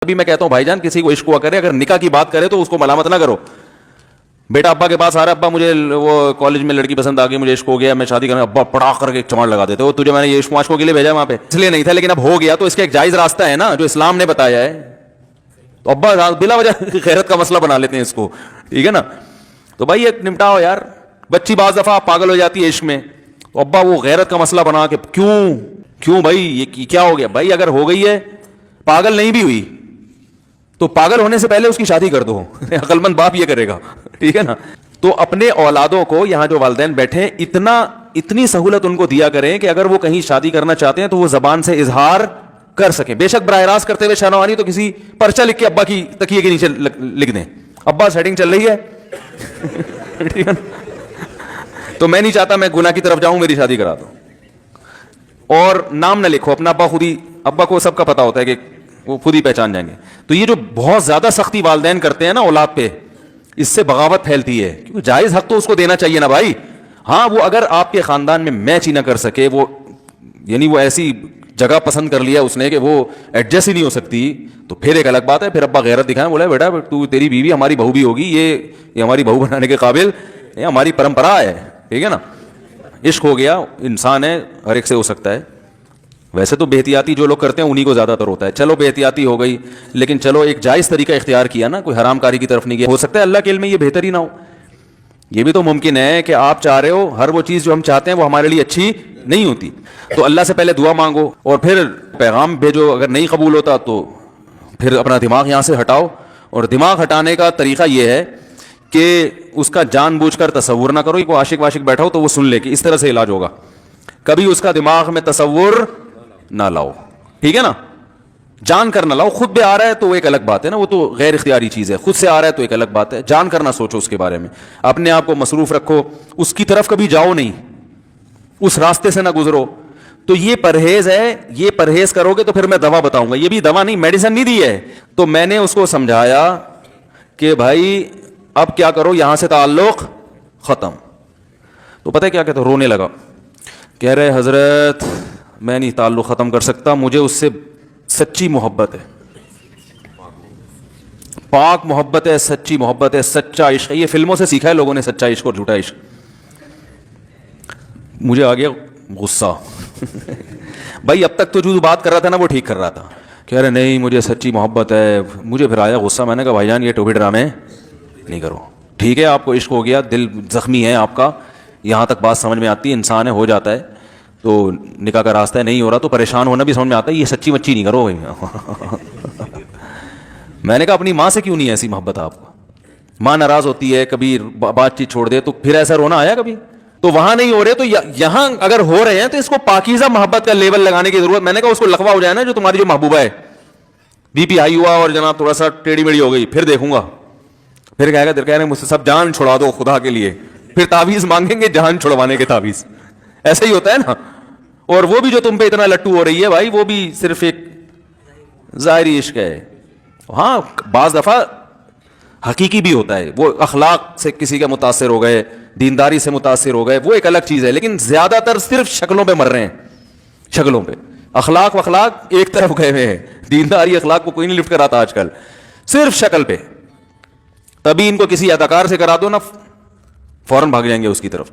ابھی میں کہتا ہوں بھائی جان کسی کو عشق ہوا کرے, اگر نکاح کی بات کرے تو اس کو ملامت نہ کرو. بیٹا ابا کے پاس آ رہا ہے, ابا مجھے وہ کالج میں لڑکی پسند آ گئی, مجھے عشق ہو گیا, میں شادی کرنا, ابا پڑا کر کے ایک چماڑ لگا دیتے ہو, تجھے میں نے یہ عشق معاشقوں کے لیے بھیجا وہاں پہ, اس لیے نہیں تھا, لیکن اب ہو گیا تو اس کا ایک جائز راستہ ہے نا جو اسلام نے بتایا ہے. تو ابا بلا وجہ غیرت کا مسئلہ بنا لیتے ہیں اس کو, ٹھیک ہے نا. تو بھائی ایک نمٹاؤ یار. بچی بعض دفعہ پاگل ہو جاتی ہے عشق میں, تو ابا وہ غیرت کا مسئلہ بنا کے کیوں بھائی یہ کیا ہو گیا. بھائی اگر ہو گئی ہے, پاگل نہیں بھی ہوئی تو پاگل ہونے سے پہلے اس کی شادی کر دو. عقل مند باپ یہ کرے گا, ٹھیک ہے نا. تو اپنے اولادوں کو, یہاں جو والدین بیٹھے اتنی سہولت ان کو دیا کریں کہ اگر وہ کہیں شادی کرنا چاہتے ہیں تو وہ زبان سے اظہار کر سکیں. بے شک براہ راست کرتے ہوئے شرم آنی تو کسی پرچہ لکھ کے ابا کی تکیے کے نیچے لکھ دیں, ابا سیٹنگ چل رہی ہے, ٹھیک ہے نا. تو میں نہیں چاہتا میں گناہ کی طرف جاؤں, میری شادی کرا دو. اور نام نہ لکھو اپنا, ابا خود ہی, ابا کو سب کا پتا ہوتا ہے کہ وہ خود ہی پہچان جائیں گے. تو یہ جو بہت زیادہ سختی والدین کرتے ہیں نا اولاد پہ, اس سے بغاوت پھیلتی ہے, کیونکہ جائز حق تو اس کو دینا چاہیے نا بھائی. ہاں وہ اگر آپ کے خاندان میں میچ ہی نہ کر سکے, وہ یعنی وہ ایسی جگہ پسند کر لیا اس نے کہ وہ ایڈجسٹ ہی نہیں ہو سکتی, تو پھر ایک الگ بات ہے. پھر ابا غیرت دکھائیں, بولا بیٹا تو تیری بیوی ہماری بہو بھی ہوگی, یہ ہماری بہو بنانے کے قابل, یہ ہماری پرمپرا ہے, ٹھیک ہے نا. عشق ہو گیا, انسان ہے, ہر ایک سے ہو سکتا ہے. ویسے تو بے احتیاطی جو لوگ کرتے ہیں انہی کو زیادہ تر ہوتا ہے. چلو بے احتیاطی ہو گئی, لیکن چلو ایک جائز طریقہ اختیار کیا نا, کوئی حرام کاری کی طرف نہیں گیا. ہو سکتا ہے اللہ کے علم میں یہ بہتر ہی نہ ہو. یہ بھی تو ممکن ہے کہ آپ چاہ رہے ہو ہر وہ چیز جو ہم چاہتے ہیں وہ ہمارے لیے اچھی نہیں ہوتی. تو اللہ سے پہلے دعا مانگو اور پھر پیغام بھیجو. اگر نہیں قبول ہوتا تو پھر اپنا دماغ یہاں سے ہٹاؤ. اور دماغ ہٹانے کا طریقہ یہ ہے کہ اس کا جان بوجھ کر تصور نہ کرو. کوئی عاشق واشق بیٹھا ہو تو وہ سن لے کہ اس طرح سے علاج ہوگا. کبھی اس کا دماغ میں تصور نہ لاؤ, ٹھیک ہے نا. جان کر نہ لاؤ. خود بھی آ رہا ہے تو وہ ایک الگ بات ہے نا, وہ تو غیر اختیاری چیز ہے. خود سے آ رہا ہے تو ایک الگ بات ہے. جان کر نہ سوچو اس کے بارے میں, اپنے آپ کو مصروف رکھو, اس کی طرف کبھی جاؤ نہیں, اس راستے سے نہ گزرو. تو یہ پرہیز ہے, یہ پرہیز کرو گے تو پھر میں دوا بتاؤں گا. یہ بھی دوا نہیں, میڈیسن نہیں دی ہے. تو میں نے اس کو سمجھایا کہ بھائی اب کیا کرو, یہاں سے تعلق ختم. تو پتہ ہے کیا کہتا, رونے لگا. کہہ رہے حضرت میں نہیں تعلق ختم کر سکتا, مجھے اس سے سچی محبت ہے, پاک محبت ہے, سچی محبت ہے, سچا عشق ہے. یہ فلموں سے سیکھا ہے لوگوں نے, سچا عشق اور جھوٹا عشق. مجھے آ گیا غصہ. بھائی اب تک تو جو بات کر رہا تھا نا وہ ٹھیک کر رہا تھا. کہہ رہے نہیں مجھے سچی محبت ہے. مجھے پھر آیا غصہ. میں نے کہا بھائی جان یہ ٹوپی ڈرامے نہیں کرو. ٹھیک ہے آپ کو عشق ہو گیا, دل زخمی ہے آپ کا, یہاں تک بات سمجھ میں آتی ہے, انسان ہے, ہو جاتا ہے. تو نکاح کا راستہ نہیں ہو رہا تو پریشان ہونا بھی سمجھ میں آتا ہے. یہ سچی مچی نہیں کرو. میں نے کہا اپنی ماں سے کیوں نہیں ایسی محبت آپ کو. ماں ناراض ہوتی ہے, کبھی بات چیت چھوڑ دے تو پھر ایسا رونا آیا کبھی. تو وہاں نہیں ہو رہے تو یہاں اگر ہو رہے ہیں تو اس کو پاکیزہ محبت کا لیول لگانے کی ضرورت. میں نے کہا اس کو لقوہ ہو جائے نا جو تمہاری جو محبوبہ ہے, بی پی ہائی ہوا اور جناب تھوڑا سا ٹیڑھی میڑھی ہو گئی, پھر دیکھوں گا. پھر کہے گا, کہہ رہے مجھ سے سب جان چھڑا دو خدا کے لیے. پھر تعویذ مانگیں گے جان چھڑوانے کے تعویذ. ایسا ہی ہوتا ہے نا. اور وہ بھی جو تم پہ اتنا لٹو ہو رہی ہے بھائی, وہ بھی صرف ایک ظاہری عشق ہے. ہاں بعض دفعہ حقیقی بھی ہوتا ہے, وہ اخلاق سے کسی کا متاثر ہو گئے, دینداری سے متاثر ہو گئے, وہ ایک الگ چیز ہے. لیکن زیادہ تر صرف شکلوں پہ مر رہے ہیں, شکلوں پہ. اخلاق وخلاق ایک طرف گئے ہوئے ہیں, دینداری اخلاق کو کوئی نہیں لفٹ کراتا آج کل, صرف شکل پہ. تبھی ان کو کسی اداکار سے کرا دو نا, فوراً بھاگ جائیں گے اس کی طرف.